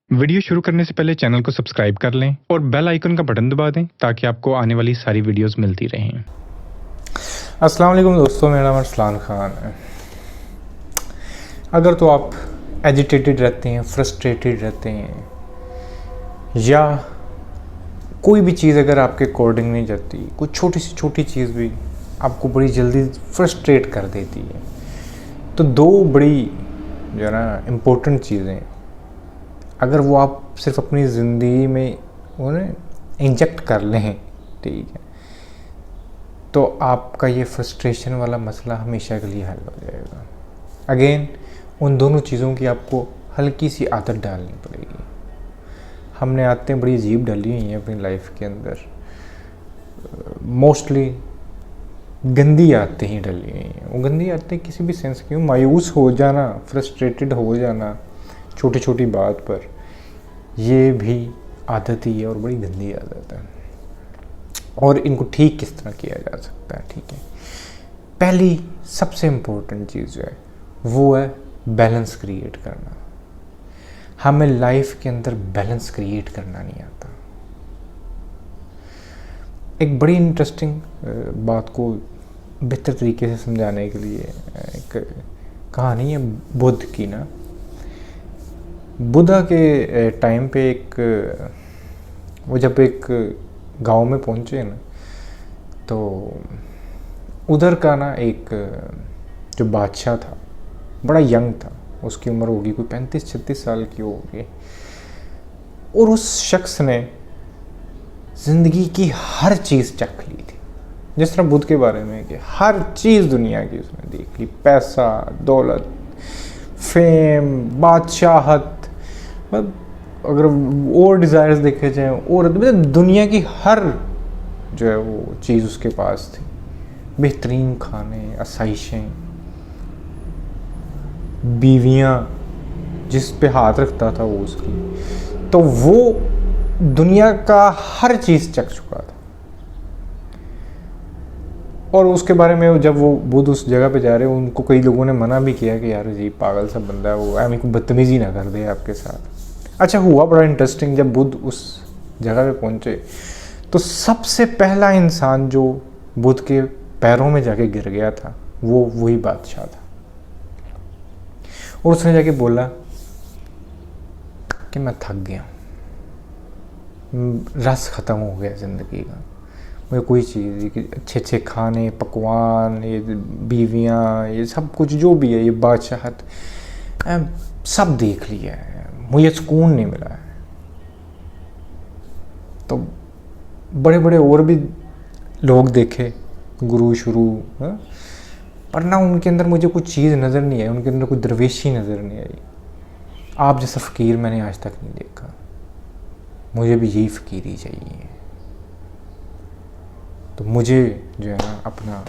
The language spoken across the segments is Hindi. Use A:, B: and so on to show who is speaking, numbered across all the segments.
A: वीडियो शुरू करने से पहले चैनल को सब्सक्राइब कर लें और बेल आइकन का बटन दबा दें ताकि आपको आने वाली सारी वीडियोस मिलती रहें।
B: अस्सलाम वालेकुम दोस्तों, मेरा नाम अरसलान ख़ान है। अगर तो आप एजिटेटेड रहते हैं, फ्रस्ट्रेटेड रहते हैं, या कोई भी चीज़ अगर आपके अकॉर्डिंग नहीं जाती, कोई छोटी से छोटी चीज़ भी आपको बड़ी जल्दी फ्रस्ट्रेट कर देती है, तो दो बड़ी जो है ना इम्पोर्टेंट चीज़ें, अगर वो आप सिर्फ अपनी ज़िंदगी में उन्हें इंजेक्ट कर लें, ठीक है, तो आपका ये फ्रस्ट्रेशन वाला मसला हमेशा के लिए हल हो जाएगा। अगेन उन दोनों चीज़ों की आपको हल्की सी आदत डालनी पड़ेगी। हमने आदतें बड़ी अजीब डाली हुई हैं अपनी लाइफ के अंदर, मोस्टली गंदी आदतें ही डाली हुई हैं। वो गंदी आदतें किसी भी सेंस की, मायूस हो जाना, फ्रस्ट्रेटेड हो जाना छोटी छोटी बात पर, ये भी आदत ही है और बड़ी गंदी आदत है। और इनको ठीक किस तरह किया जा सकता है, ठीक है। पहली सबसे इम्पोर्टेंट चीज़ जो है वो है बैलेंस क्रिएट करना। हमें लाइफ के अंदर बैलेंस क्रिएट करना नहीं आता। एक बड़ी इंटरेस्टिंग बात को बेहतर तरीके से समझाने के लिए एक कहानी है बुद्ध की ना। बुद्धा के टाइम पे वो जब एक गांव में पहुंचे ना, तो उधर का ना एक जो बादशाह था, बड़ा यंग था, उसकी उम्र होगी कोई 35-36 साल की होगी। और उस शख्स ने ज़िंदगी की हर चीज़ चख ली थी, जिस तरह बुद्ध के बारे में कि हर चीज़ दुनिया की उसने देख ली, पैसा, दौलत, फेम, बादशाहत, मतलब अगर और डिज़ायर्स देखे जाएँ, और मतलब दुनिया की हर जो है वो चीज़ उसके पास थी। बेहतरीन खाने, आसाइशें, बीवियाँ जिस पे हाथ रखता था वो उसकी, तो वो दुनिया का हर चीज़ चख चुका था। और उसके बारे में जब वो बुद्ध उस जगह पे जा रहे, उनको कई लोगों ने मना भी किया कि यार जी पागल सा बंदा है वो, ऐमी को बदतमीजी ना कर दे आपके साथ। अच्छा, हुआ बड़ा इंटरेस्टिंग, जब बुद्ध उस जगह पे पहुंचे तो सबसे पहला इंसान जो बुद्ध के पैरों में जाके गिर गया था वो वही बादशाह था। और उसने जाके बोला कि मैं थक गया, रस ख़त्म हो गया ज़िंदगी का, मुझे कोई चीज़ कि अच्छे अच्छे खाने, पकवान, ये बीवियाँ, ये सब कुछ जो भी है, ये बादशाहत, सब देख लिया है, मुझे सुकून नहीं मिला है। तो बड़े बड़े और भी लोग देखे, गुरु शुरू, पर ना उनके अंदर मुझे कुछ चीज़ नज़र नहीं आई, उनके अंदर कोई दरवेशी नज़र नहीं आई। आप जैसा फ़कीर मैंने आज तक नहीं देखा, मुझे भी यही फ़कीरी चाहिए। तो मुझे जो है ना अपना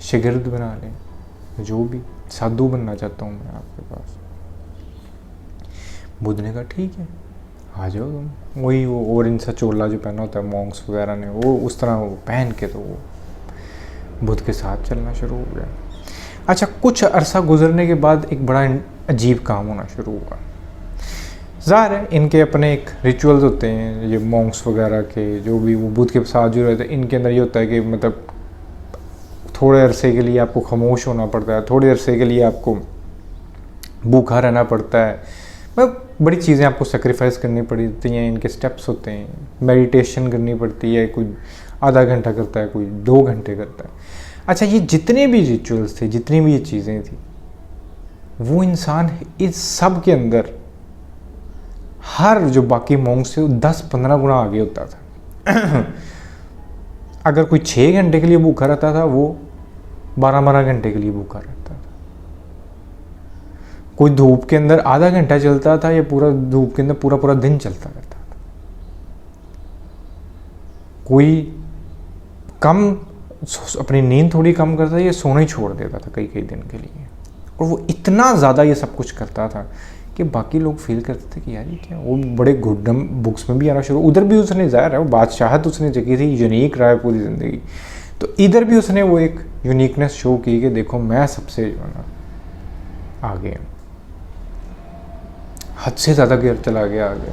B: शागिर्द बना लें, जो भी साधु बनना चाहता हूँ मैं आपके पास। बुद्ध ने कहा ठीक है, आ जाओ तुम। वही वो ऑरेंज सा चोला जो पहना होता है मॉन्क्स वगैरह ने, वो उस तरह वो पहन के तो वो बुद्ध के साथ चलना शुरू हो गया। अच्छा, कुछ अरसा गुजरने के बाद एक बड़ा अजीब काम होना शुरू हुआ। ज़ाहिर है इनके अपने एक रिचुअल्स होते हैं, ये मॉन्क्स वगैरह के, जो भी वो बुद्ध के साथ जो रहते हैं, इनके अंदर ये होता है कि मतलब थोड़े अरसे के लिए आपको खामोश होना पड़ता है, थोड़े अरसे के लिए आपको भूखा रहना पड़ता है, मतलब बड़ी चीज़ें आपको सेक्रीफाइस करनी पड़ती हैं। इनके स्टेप्स होते हैं, मेडिटेशन करनी पड़ती है, कोई आधा घंटा करता है, कोई 2 घंटे करता है। अच्छा, ये जितने भी रिचुअल्स थे, जितनी भी ये चीज़ें थी, वो इंसान इस सब के अंदर हर जो बाकी मॉन्क से 10-15 गुना आगे होता था। अगर कोई 6 घंटे के लिए भूखा रहता था, वो 12-12 घंटे के लिए भूखा रहता था। कोई धूप के अंदर आधा घंटा चलता था, या पूरा धूप के अंदर पूरा पूरा दिन चलता रहता था। कोई कम अपनी नींद थोड़ी कम करता था, या सोना ही छोड़ देता था कई कई दिन के लिए। और वो इतना ज़्यादा ये सब कुछ करता था कि बाकी लोग फील करते थे कि यार ये क्या। वो बड़े गुड्डम बुक्स में भी आना शुरू, उधर भी उसने ज़ाहिर है वो बादशाहत उसने जगी थी, यूनिक रहा है पूरी ज़िंदगी, तो इधर भी उसने वो एक यूनिकनेस शो की कि देखो मैं सबसे जो है ना आगे हूँ। हद से ज़्यादा गिर चला गया आगे।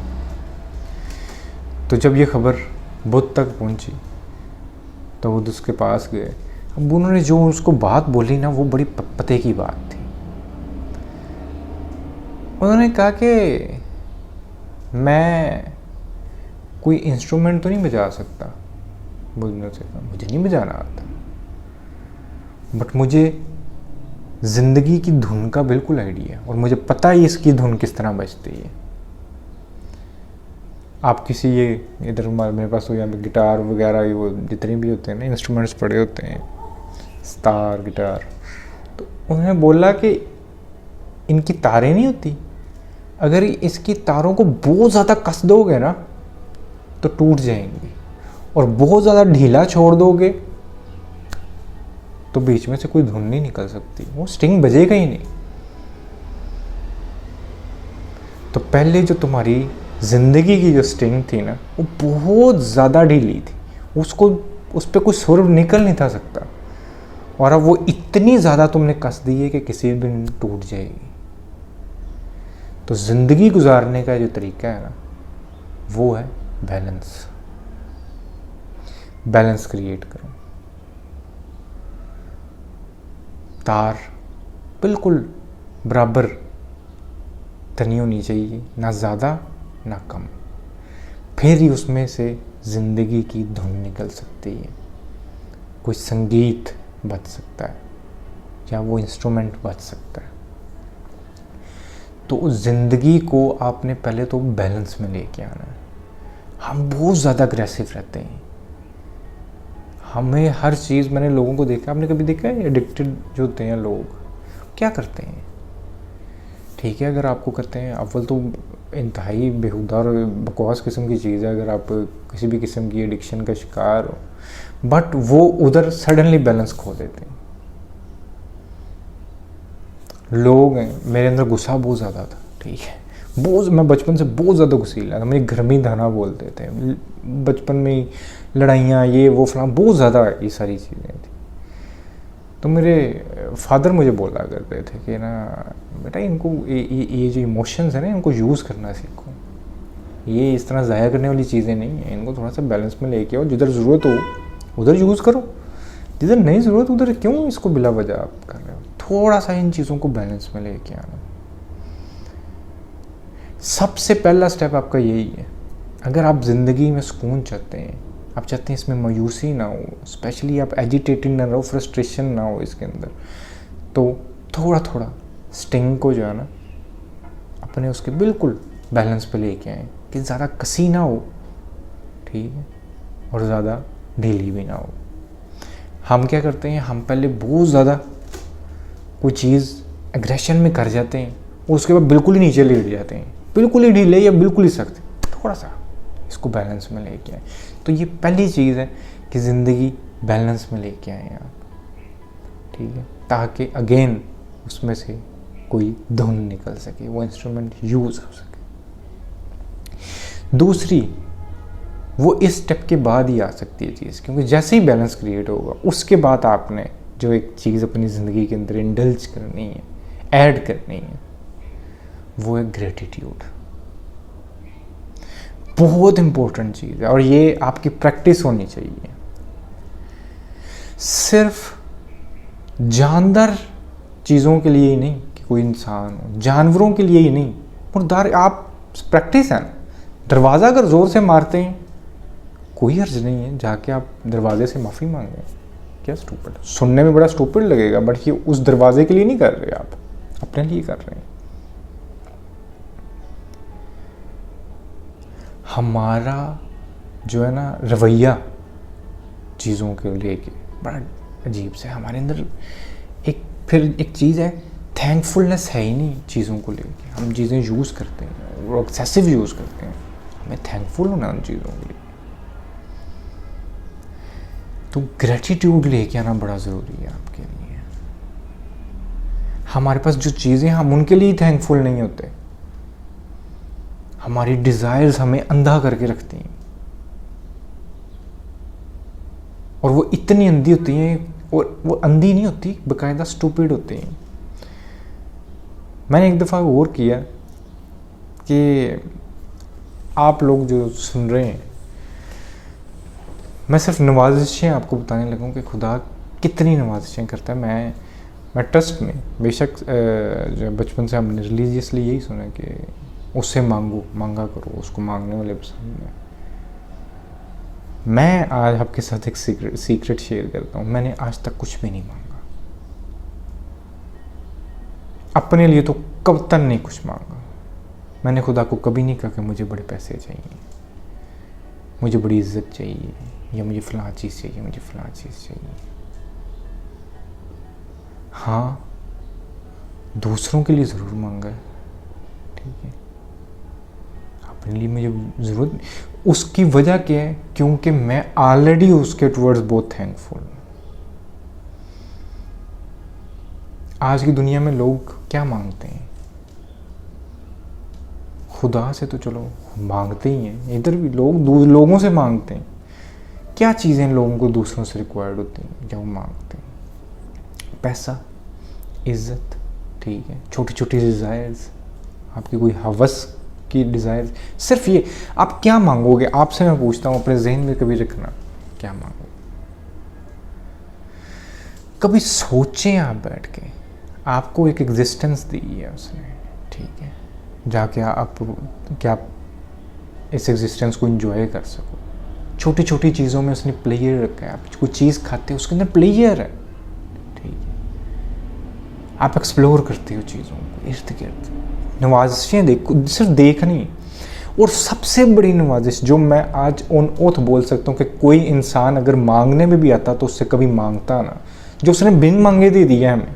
B: तो जब ये खबर बुद्ध तक पहुंची तो बुद्ध उसके पास गए। अब उन्होंने जो उसको बात बोली ना, वो बड़ी पते की बात थी। उन्होंने कहा कि मैं कोई इंस्ट्रूमेंट तो नहीं बजा सकता। बुद्ध ने उसे कहा, मुझे नहीं बजाना आता, बट मुझे ज़िंदगी की धुन का बिल्कुल आइडिया है और मुझे पता है इसकी धुन किस तरह बजती है। आप किसी ये इधर मेरे पास तो यहाँ पे गिटार वगैरह ये वो जितने भी होते हैं ना इंस्ट्रूमेंट्स पड़े होते हैं, सितार, गिटार, तो उन्होंने बोला कि इनकी तारें नहीं होती, अगर इसकी तारों को बहुत ज़्यादा कस दोगे ना तो टूट जाएंगी, और बहुत ज़्यादा ढीला छोड़ दोगे तो बीच में से कोई धुन नहीं निकल सकती, वो स्ट्रिंग बजेगा ही नहीं। तो पहले जो तुम्हारी ज़िंदगी की जो स्ट्रिंग थी ना, वो बहुत ज़्यादा ढीली थी, उसको उस पर कोई सुर निकल नहीं था सकता, और अब वो इतनी ज़्यादा तुमने कस दी है कि किसी दिन टूट जाएगी। तो ज़िंदगी गुजारने का जो तरीका है ना, वो है बैलेंस। बैलेंस क्रिएट करो। तार बिल्कुल बराबर तनी होनी चाहिए, ना ज़्यादा ना कम, फिर ही उसमें से ज़िंदगी की धुन निकल सकती है, कोई संगीत बज सकता है या वो इंस्ट्रूमेंट बज सकता है। तो उस ज़िंदगी को आपने पहले तो बैलेंस में लेके आना है। हम बहुत ज़्यादा अग्रेसिव रहते हैं, हमें हर चीज़, मैंने लोगों को देखा, आपने कभी देखा है एडिक्टेड जो होते हैं लोग क्या करते हैं? ठीक है, अगर आपको करते हैं, अव्वल तो इंतहाई बेहुदा और बकवास किस्म की चीज़ है अगर आप किसी भी किस्म की एडिक्शन का शिकार हो, बट वो उधर सडनली बैलेंस खो देते हैं। लोग हैं, मेरे अंदर गुस्सा बहुत ज़्यादा था, ठीक है, बहुत, मैं बचपन से बहुत ज़्यादा गुस्सीला था, मेरी घर में ही धाना बोलते थे, बचपन में ही लड़ाइयाँ ये वो फलां, बहुत ज़्यादा ये सारी चीज़ें थी। तो मेरे फादर मुझे बोला करते थे कि ना बेटा, इनको ये जो इमोशंस है ना, इनको यूज़ करना सीखो, ये इस तरह ज़ाया करने वाली चीज़ें नहीं हैं, इनको थोड़ा सा बैलेंस में लेके आओ, जिधर ज़रूरत हो उधर यूज़ करो, जिधर नहीं ज़रूरत उधर क्यों इसको बिला वजह आप कर रहे हो। थोड़ा सा इन चीज़ों को बैलेंस में लेके आना, सबसे पहला स्टेप आपका यही है। अगर आप ज़िंदगी में सुकून चाहते हैं, आप चाहते हैं इसमें मायूसी ना हो, स्पेशली आप एजिटेटेड ना रहो, फ्रस्ट्रेशन ना हो इसके अंदर, तो थोड़ा थोड़ा स्टिंग को जो है ना अपने उसके बिल्कुल बैलेंस पे लेके आएँ कि ज़्यादा कसी ना हो, ठीक है, और ज़्यादा ढीली भी ना हो। हम क्या करते हैं, हम पहले बहुत ज़्यादा कोई चीज़ एग्रेशन में कर जाते हैं और उसके बाद बिल्कुल ही नीचे लेट जाते हैं, बिल्कुल ही ढीले या बिल्कुल ही सख्त। थोड़ा सा इसको बैलेंस में लेके आए। तो ये पहली चीज़ है कि ज़िंदगी बैलेंस में लेके आए आप, ठीक है, ताकि अगेन उसमें से कोई धुन निकल सके, वो इंस्ट्रूमेंट यूज़ हो सके। दूसरी, वो इस स्टेप के बाद ही आ सकती है चीज़, क्योंकि जैसे ही बैलेंस क्रिएट होगा उसके बाद आपने जो एक चीज़ अपनी ज़िंदगी के अंदर इंडल्ज करनी है, ऐड करनी है, वो है ग्रेटिट्यूड। बहुत इंपॉर्टेंट चीज़ है और ये आपकी प्रैक्टिस होनी चाहिए। सिर्फ जानदार चीज़ों के लिए ही नहीं कि कोई इंसान हो, जानवरों के लिए ही नहीं, मुर्दार, आप प्रैक्टिस है ना। दरवाज़ा अगर ज़ोर से मारते हैं कोई हर्ज नहीं है, जाके आप दरवाजे से माफ़ी मांगें, क्या स्टूपिड, सुनने में बड़ा स्टूपिड लगेगा, बट ये उस दरवाजे के लिए नहीं कर रहे, आप अपने लिए कर रहे हैं। हमारा जो है ना रवैया चीज़ों के लेके बड़ा अजीब से, हमारे अंदर एक चीज़ है, थैंकफुलनेस है ही नहीं चीज़ों को लेके। हम चीज़ें यूज़ करते हैं और एक्सेसिव यूज़ करते हैं, हमें थैंकफुल होना उन चीज़ों के लिए। तो ग्रेटिट्यूड लेके आना बड़ा ज़रूरी है आपके लिए। हमारे पास जो चीज़ें, हम उनके लिए थैंकफुल नहीं होते, हमारी डिज़ायर्स हमें अंधा करके रखती हैं और वो इतनी अंधी होती हैं, और वो अंधी नहीं होती, बाकायदा स्टूपिड होती हैं। मैंने एक दफ़ा गौर किया कि आप लोग जो सुन रहे हैं, मैं सिर्फ नवाजिशें आपको बताने लगा हूँ कि खुदा कितनी नवाजिशें करता है। मैं ट्रस्ट में, बेशक जो बचपन से हमने रिलीजियसली यही सुना कि उससे मांगा करो, उसको मांगने वाले पसंद है। मैं आज आपके साथ एक सीक्रेट शेयर करता हूँ। मैंने आज तक कुछ भी नहीं मांगा, अपने लिए तो कतई नहीं कुछ मांगा। मैंने खुदा को कभी नहीं कहा कि मुझे बड़े पैसे चाहिए, मुझे बड़ी इज्जत चाहिए, या मुझे फ़लाँ चीज़ चाहिए, मुझे फ़लाँ चीज़ चाहिए। हाँ, दूसरों के लिए ज़रूर मांगा है, ठीक है, अपने लिए मुझे ज़रूरत। उसकी वजह क्या है? क्योंकि मैं ऑलरेडी उसके टुवर्ड्स बहुत थैंकफुल हूँ। आज की दुनिया में लोग क्या मांगते हैं? खुदा से तो चलो मांगते ही हैं, इधर भी लोग लोगों से मांगते हैं। क्या चीज़ें लोगों को दूसरों से रिक्वायर्ड होती हैं क्या वो मांगते हैं? पैसा, इज्जत, ठीक है, छोटी छोटी डिज़ायर्स, आपकी कोई हवस की डिज़ायर्स। सिर्फ ये आप क्या मांगोगे? आपसे मैं पूछता हूँ, अपने जहन में कभी रखना, क्या मांगोगे? कभी सोचें आप बैठ के, आपको एक एग्जिस्टेंस दी है उसने, ठीक है, जाके आप क्या आप इस एग्जिस्टेंस को एंजॉय कर सको। छोटी छोटी चीज़ों में उसने प्लेयर रखा है। आप कोई चीज़ खाते हो, उसके अंदर प्लेयर है, ठीक है, आप एक्सप्लोर करते हो चीज़ों को, इर्द गिर्द। नवाजिशें देखो, सिर्फ देखनी। और सबसे बड़ी नवाजिश जो मैं आज ऑन ओथ बोल सकता हूँ कि कोई इंसान अगर मांगने में भी आता तो उससे कभी मांगता ना, जो उसने बिन मांगे दे दिया हमें।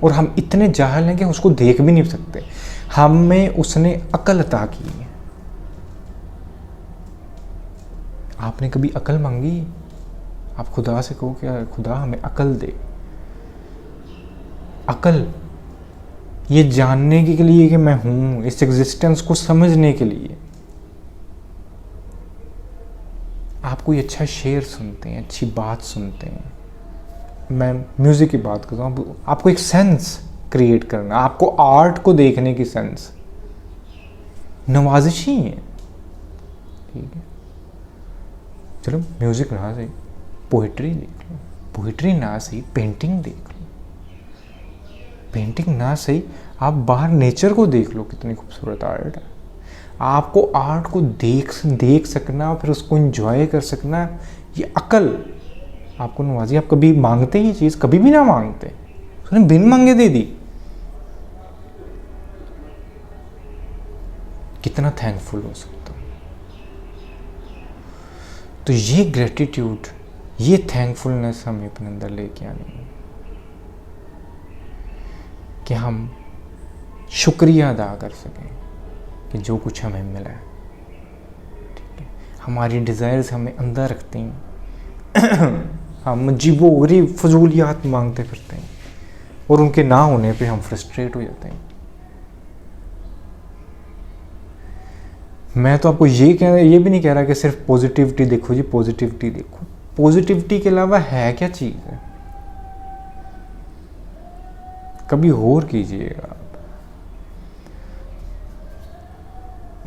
B: और हम इतने जाहिल हैं कि उसको देख भी नहीं सकते। हमें उसने अकल अता की है। आपने कभी अकल मांगी? आप खुदा से कहो कि खुदा हमें अकल दे। अकल ये जानने के लिए कि मैं हूं, इस एग्जिस्टेंस को समझने के लिए। आप कोई अच्छा शेर सुनते हैं, अच्छी बात सुनते हैं, मैं म्यूज़िक की बात करता हूँ, आपको एक सेंस क्रिएट करना, आपको आर्ट को देखने की सेंस, नवाजिश ही है, ठीक है। चलो म्यूज़िक ना सही, पोइट्री देख लो, पोइट्री ना सही, पेंटिंग देख लो, पेंटिंग ना सही, आप बाहर नेचर को देख लो, कितनी खूबसूरत आर्ट है। आपको आर्ट को देख सकना, फिर उसको एंजॉय कर सकना, ये अकल आपको नवाजी। आप कभी मांगते ही चीज़? कभी भी ना मांगते, उसने बिन मांगे दे दी। कितना थैंकफुल हो सकता हूँ। तो ये ग्रेटिट्यूड, ये थैंकफुलनेस हमें अपने अंदर लेके आनी है कि हम शुक्रिया अदा कर सकें कि जो कुछ हमें मिला है, ठीक है। हमारी डिज़ायर्स हमें अंदर रखती हैं। हम अजीबो-गरीब फजूलियात मांगते फिरते हैं और उनके ना होने पे हम फ्रस्ट्रेट हो जाते हैं। मैं तो आपको ये भी नहीं कह रहा कि सिर्फ पॉजिटिविटी देखो जी, पॉजिटिविटी देखो। पॉजिटिविटी के अलावा है क्या चीज़ है? कभी गौर कीजिएगा आप।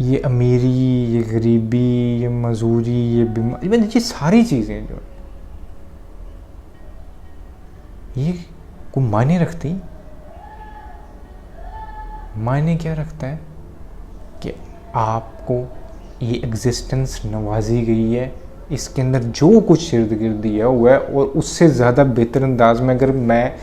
B: ये अमीरी, ये गरीबी, ये मजूरी, ये बीमारी, ये सारी चीज़ें जो ये को मायने रखती। मायने क्या रखता है कि आपको ये एग्जिस्टेंस नवाजी गई है, इसके अंदर जो कुछ इर्द गिर्द दिया हुआ है, और उससे ज़्यादा बेहतर अंदाज में अगर मैं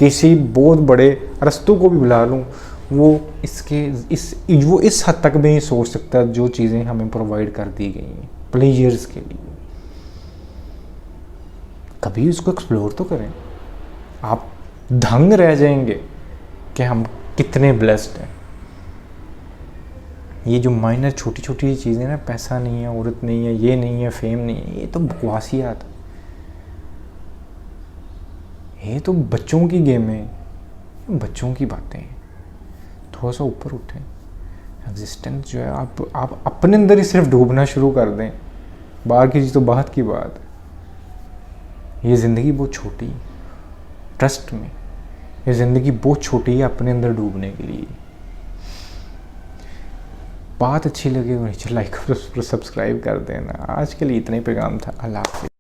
B: किसी बहुत बड़े अरस्तू को भी बुला लूँ, वो इस हद तक भी नहीं सोच सकता जो चीज़ें हमें प्रोवाइड कर दी गई हैं प्लेजर्स के लिए। कभी उसको एक्सप्लोर तो करें। आप दंग रह जाएंगे कि हम कितने ब्लेस्ड हैं। ये जो माइनर छोटी छोटी चीज़ें ना, पैसा नहीं है, औरत नहीं है, ये नहीं है, फेम नहीं है, ये तो बकवासियात, ये तो बच्चों की गेम है, बच्चों की बातें हैं। थोड़ा सा ऊपर उठें। एग्जिस्टेंस जो है, आप अपने अंदर ही सिर्फ डूबना शुरू कर दें, बाहर की चीज़ तो बात की बात है। ये ज़िंदगी बहुत छोटी है, ट्रस्ट में, ये ज़िंदगी बहुत छोटी है अपने अंदर डूबने के लिए। बात अच्छी लगी तो नीचे लाइक और सब्सक्राइब कर देना। आज के लिए इतना ही पैगाम था। अल्लाह हाफ़िज़।